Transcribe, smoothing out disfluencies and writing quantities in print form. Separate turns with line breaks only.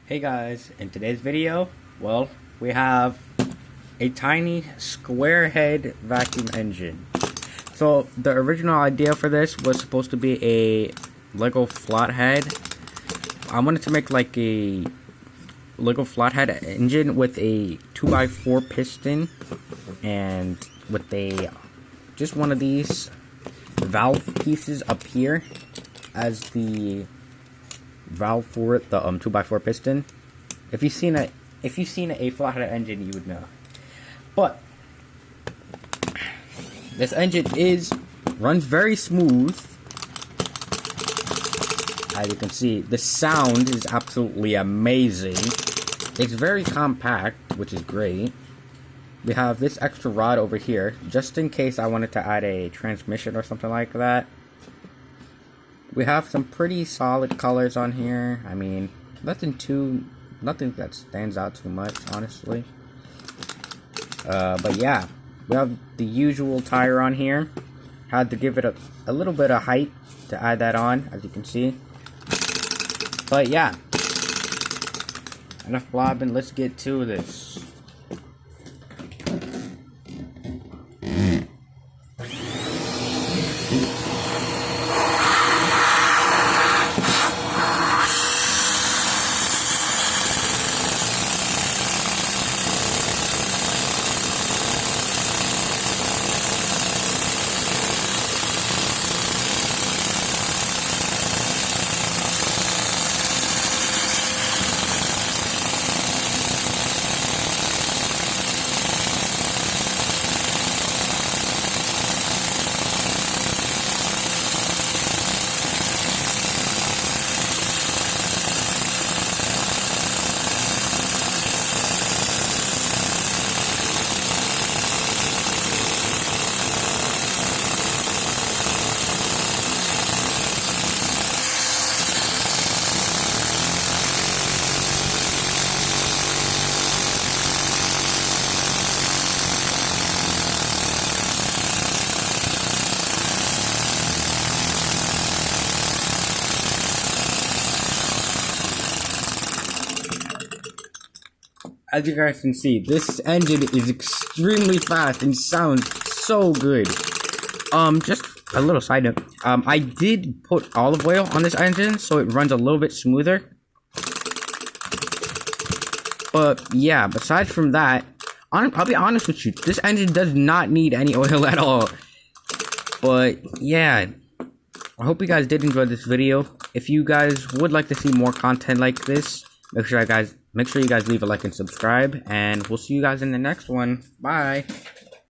Hey guys, in today's video, well, we have a tiny square head vacuum engine. So the original idea for this was supposed to be a Lego flathead. I wanted to make like a Lego flathead engine with a 2x4 piston and with a just one of these valve pieces up here as the valve for it, the 2x4 piston. If you've seen a flathead engine, you would know. But this engine runs very smooth. As you can see, the sound is absolutely amazing. It's very compact, which is great. We have this extra rod over here, just in case I wanted to add a transmission or something like that. We have some pretty solid colors on here. I mean, nothing that stands out too much, honestly. But yeah, we have the usual tire on here. Had to give it a little bit of height to add that on, as you can see. But yeah, enough blabbing. Let's get to this. As you guys can see, this engine is extremely fast and sounds so good. Just a little side note. I did put olive oil on this engine, so it runs a little bit smoother. But yeah, besides from that, I'll be honest with you, this engine does not need any oil at all. But yeah, I hope you guys did enjoy this video. If you guys would like to see more content like this, make sure you guys leave a like and subscribe, and we'll see you guys in the next one. Bye.